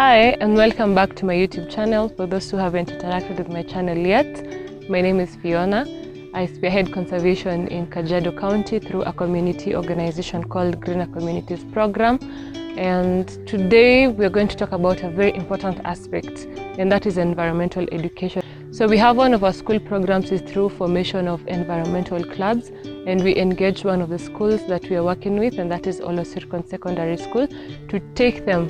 Hi and welcome back to my YouTube channel. For those who haven't interacted with my channel yet, my name is Fiona. I spearhead conservation in Kajiado County through a community organization called Greener Communities Program. And today we're going to talk about a very important aspect, and that is environmental education. So we have one of our school programs is through formation of environmental clubs, and we engage one of the schools that we are working with, and that is Oloosirkon Secondary School, to take them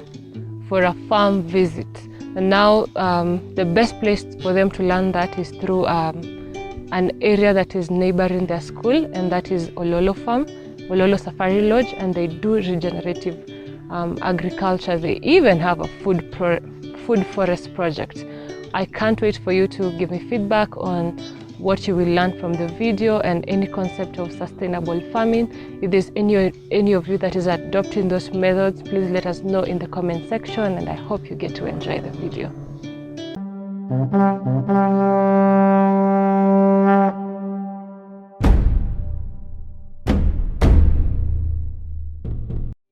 for a farm visit. And now the best place for them to learn that is through an area that is neighboring their school, and that is Ololo Farm, Ololo Safari Lodge, and they do regenerative agriculture. They even have a food forest project. I can't wait for you to give me feedback on what you will learn from the video and any concept of sustainable farming. If there's any of you that is adopting those methods, please let us know in the comment section, and I hope you get to enjoy the video.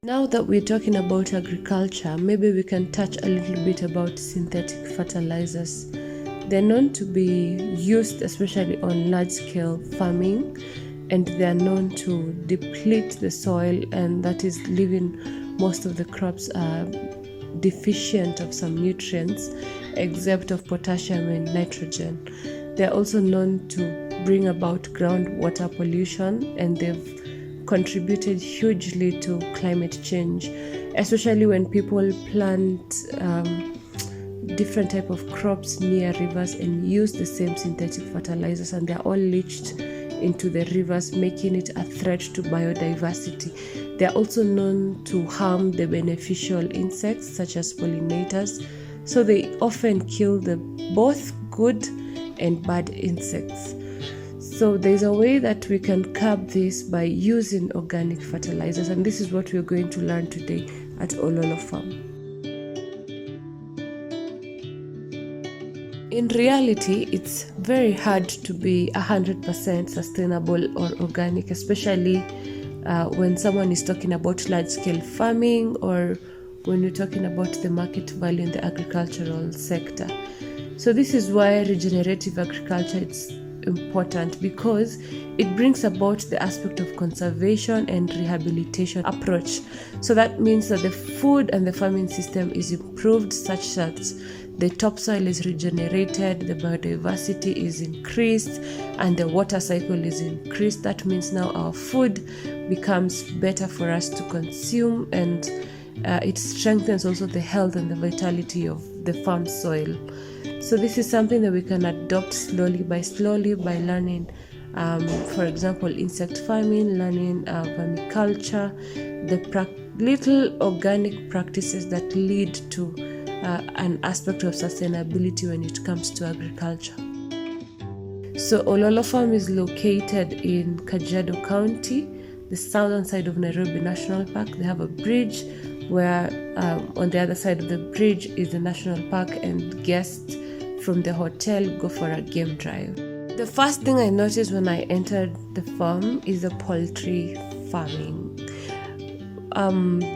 Now that we're talking about agriculture, maybe we can touch a little bit about synthetic fertilizers. They're known to be used especially on large-scale farming, and they're known to deplete the soil, and that is leaving most of the crops deficient of some nutrients, except of potassium and nitrogen. They're also known to bring about groundwater pollution, and they've contributed hugely to climate change, especially when people plant different type of crops near rivers and use the same synthetic fertilizers, and they're all leached into the rivers, making it a threat to biodiversity. They're also known to harm the beneficial insects such as pollinators, so they often kill the both good and bad insects. So there's a way that we can curb this by using organic fertilizers, and this is what we're going to learn today at Ololo Farm. In reality, it's very hard to be 100% sustainable or organic, especially when someone is talking about large-scale farming, or when you're talking about the market value in the agricultural sector. So this is why regenerative agriculture is important, because it brings about the aspect of conservation and rehabilitation approach. So that means that the food and the farming system is improved such that the topsoil is regenerated, the biodiversity is increased, and the water cycle is increased. That means now our food becomes better for us to consume, and it strengthens also the health and the vitality of the farm soil. So this is something that we can adopt slowly by learning, for example, insect farming, learning vermiculture, the little organic practices that lead to an aspect of sustainability when it comes to agriculture. So Ololo Farm is located in Kajiado County, the southern side of Nairobi National Park. They have a bridge where on the other side of the bridge is the national park, and guests from the hotel go for a game drive. The first thing I noticed when I entered the farm is the poultry farming.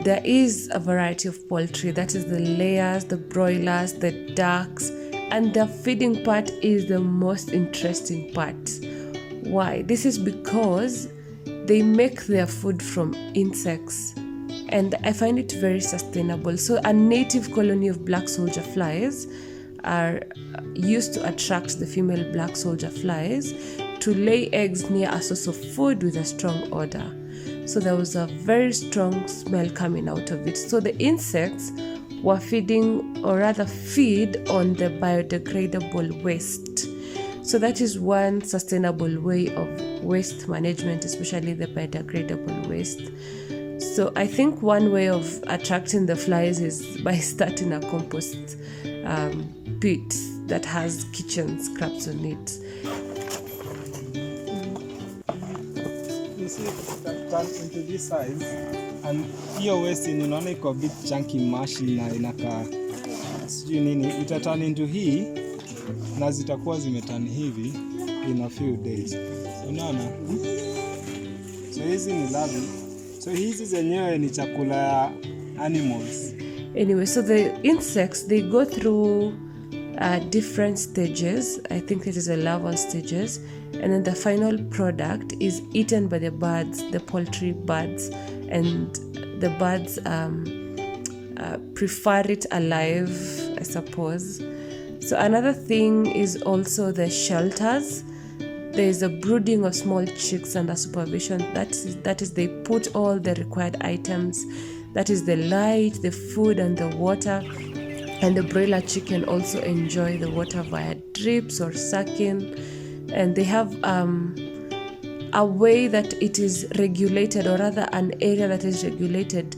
There is a variety of poultry, that is the layers, the broilers, the ducks, and the feeding part is the most interesting part. Why? This is because they make their food from insects, and I find it very sustainable. So a native colony of black soldier flies are used to attract the female black soldier flies to lay eggs near a source of food with a strong odor. So there was a very strong smell coming out of it. So the insects were feeding, or rather feed, on the biodegradable waste. So that is one sustainable way of waste management, especially the biodegradable waste. So I think one way of attracting the flies is by starting a compost pit that has kitchen scraps on it. You see, that turns into this size, and hiyo waste unaona iko a bit chunky mushy na inaka sijui nini, ita turn into hii na zitakuwa zimeturn hivi in a few days. Unaona? So hizi ni lovely. So hizi zenyewe ni chakula ya animals. Anyway, so the insects, they go through different stages. I think it is a larval stages, and then the final product is eaten by the birds, the poultry birds, and the birds prefer it alive, I suppose. So another thing is also the shelters. There is a brooding of small chicks under supervision. That is they put all the required items, that is the light, the food, and the water. And the broiler chicken also enjoy the water via drips or sucking. And they have a way that it is regulated, or rather an area that is regulated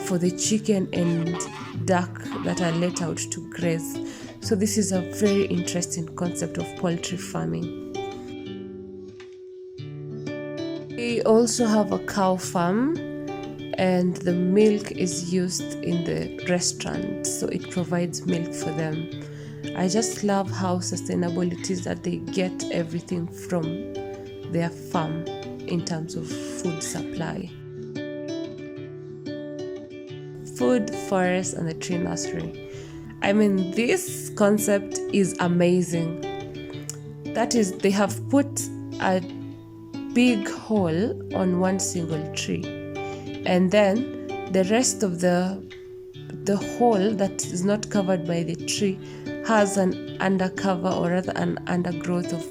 for the chicken and duck that are let out to graze. So this is a very interesting concept of poultry farming. We also have a cow farm, and the milk is used in the restaurant, so it provides milk for them. I just love how sustainable it is that they get everything from their farm in terms of food supply. Food, forest, and the tree nursery. I mean, this concept is amazing. That is, they have put a big hole on one single tree, and then the rest of the hole that is not covered by the tree has an undercover, or rather an undergrowth of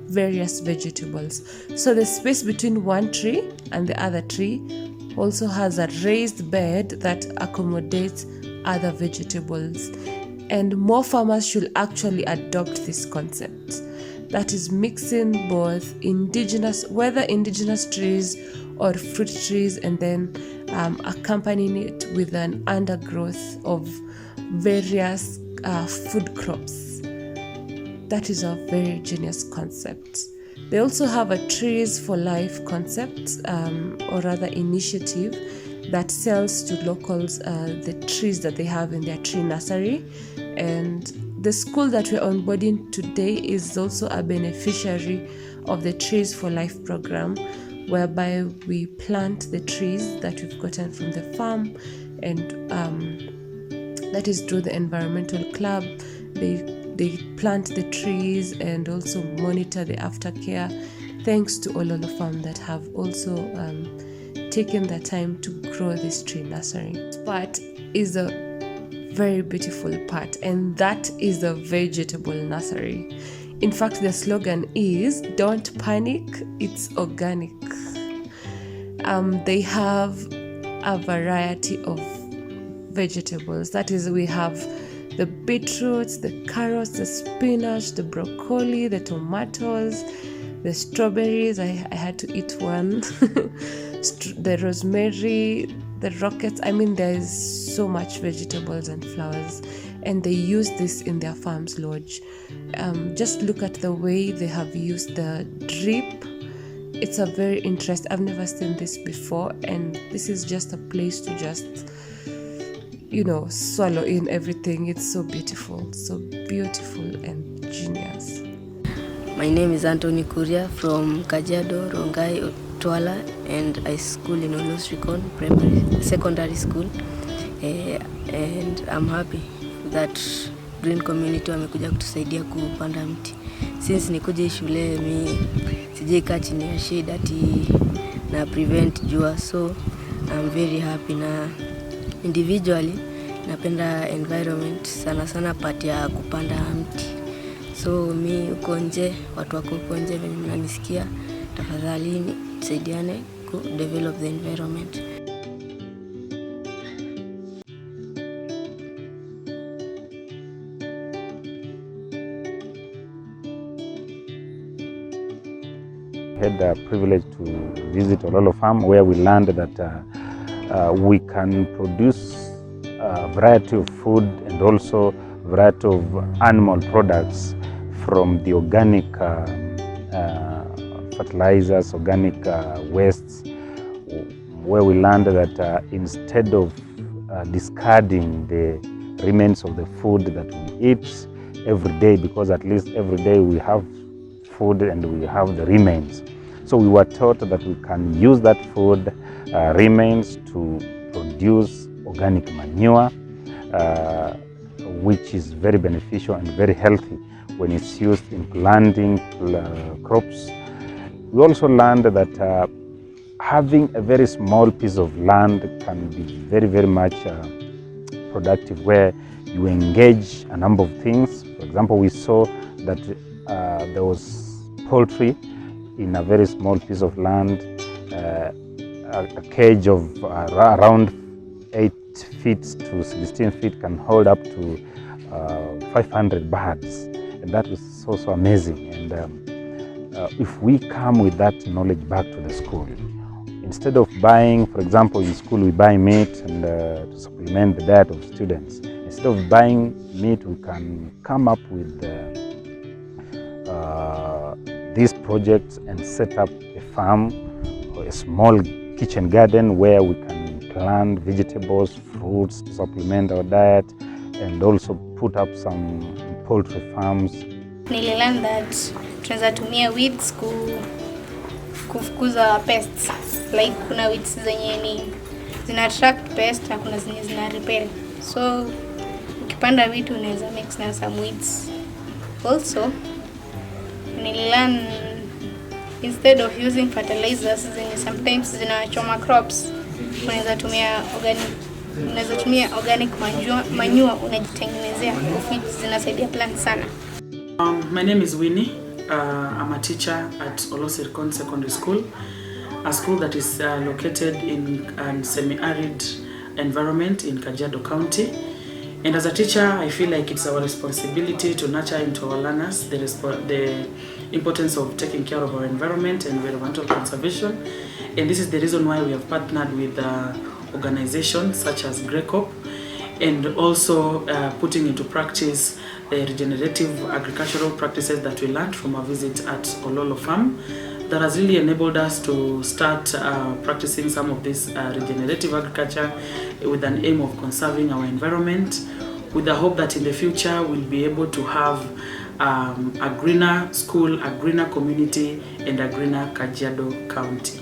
various vegetables. So the space between one tree and the other tree also has a raised bed that accommodates other vegetables. And more farmers should actually adopt this concept. That is mixing both whether indigenous trees or fruit trees, and then accompanying it with an undergrowth of various food crops. That is a very genius concept. They also have a Trees for Life concept, or rather initiative, that sells to locals the trees that they have in their tree nursery. And the school that we're onboarding today is also a beneficiary of the Trees for Life program, whereby we plant the trees that we've gotten from the farm, and that is through the environmental club. They plant the trees and also monitor the aftercare, thanks to Ololo Farm that have also taken the time to grow this tree nursery. This part is a very beautiful part, and that is the vegetable nursery. In fact, the slogan is "Don't panic, it's organic." They have a variety of vegetables. That is, we have the beetroots, the carrots, the spinach, the broccoli, the tomatoes, the strawberries. I had to eat one. The rosemary, the rockets. I mean, there's so much vegetables and flowers, and they use this in their farms lodge. Just look at the way they have used the drip. It's a very interesting. I've never seen this before, and this is just a place to just, swallow in everything. It's so beautiful and genius. My name is Anthony Kuria from Kajiado, Rongai, Twala, and I school in Oloosirkon Secondary School. And I'm happy that Green Community wamekuja kutusaidia kupanda mti. Since nikuje shule mi sijaika chini ya shade ati na prevent jua, so I'm very happy. Na individually napenda environment sana part ya kupanda mti. So mi uko nje, watu wako uko nje venye mnanisikia, tafadhali tusaidiane ku develop the environment. Had the privilege to visit Ololo Farm, where we learned that we can produce a variety of food and also a variety of animal products from the organic fertilizers, organic wastes, where we learned that instead of discarding the remains of the food that we eat every day, because at least every day we have food and we have the remains. So we were taught that we can use that food remains to produce organic manure which is very beneficial and very healthy when it's used in planting crops. We also learned that having a very small piece of land can be very, very much productive, where you engage a number of things. For example, we saw that there was poultry in a very small piece of land. A cage of around 8 feet to 16 feet can hold up to 500 birds, and that was also amazing. And if we come with that knowledge back to the school, instead of buying, for example, in school we buy meat and to supplement the diet of students. Instead of buying meat, we can come up with these projects and set up a farm or a small kitchen garden where we can plant vegetables, fruits to supplement our diet, and also put up some poultry farms. Nililearn that tunaweza tumia weeds kufukuza pests. Like kuna weeds zenye zina attract pests na kuna zenye zina repel. So ukipanda vitu unaweza mix na some weeds. Also nililearn instead of using fertilizers zenye sometimes zinachoma crops, unaweza tumia organic manure unajitengenezea, of which zinasaidia plants sana. My name is Winnie. I'm a teacher at Oloosirkon Secondary School, a school that is located in a semi-arid environment in Kajiado County. And as a teacher, I feel like it's our responsibility to nurture into our learners the importance of taking care of our environment and environmental conservation. And this is the reason why we have partnered with organizations such as GRECOP, and also putting into practice the regenerative agricultural practices that we learned from our visit at Ololo Farm. That has really enabled us to start practicing some of this regenerative agriculture with an aim of conserving our environment, with the hope that in the future we'll be able to have a greener school, a greener community, and a greener Kajiado County.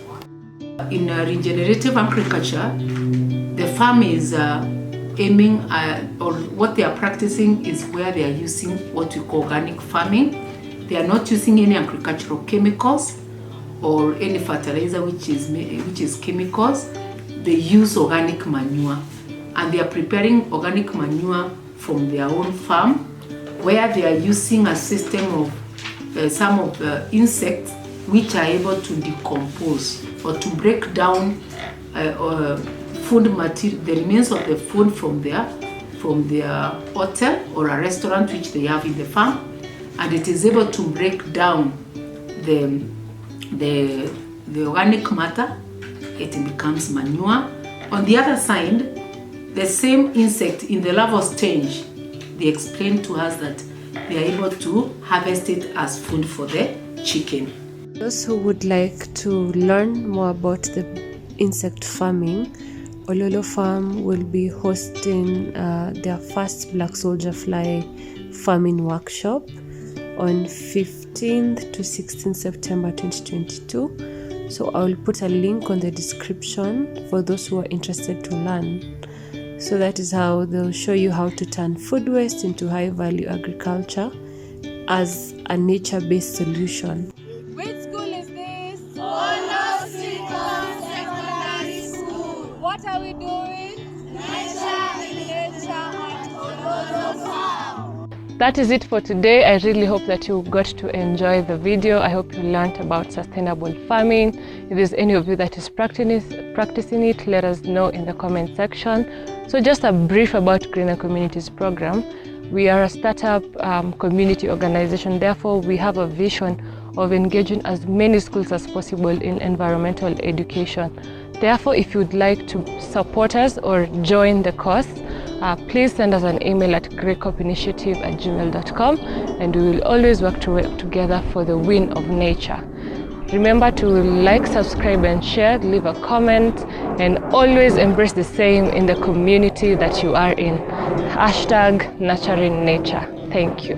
In regenerative agriculture, the farm is aiming or what they are practicing is where they are using what we call organic farming. They are not using any agricultural chemicals or any fertilizer which is chemicals. They use organic manure, and they are preparing organic manure from their own farm, where they are using a system of some of the insects which are able to decompose or to break down food material, the remains of the food from their hotel or a restaurant which they have in the farm, and it is able to break down the organic matter. It becomes manure. On the other side, the same insect in the larval stage, they explained to us that they are able to harvest it as food for the chicken. Those who would like to learn more about the insect farming, Ololo Farm will be hosting their first black soldier fly farming workshop on 15th to 16th September 2022. So I will put a link on the description for those who are interested to learn. So that is how they'll show you how to turn food waste into high value agriculture as a nature-based solution. Which school is this? Oloosirkon Secondary School. What are we doing? Nature in nature at Ololo Farm. That is it for today. I really hope that you got to enjoy the video. I hope you learned about sustainable farming. If there's any of you that is practicing it, let us know in the comment section. So just a brief about Greener Communities program. We are a startup community organization. Therefore, we have a vision of engaging as many schools as possible in environmental education. Therefore, if you'd like to support us or join the cause, please send us an email at grecopinitiative@gmail.com, and we will always work together for the win of nature. Remember to like, subscribe and share, leave a comment, and always embrace the same in the community that you are in. #nurturing nature. Thank you.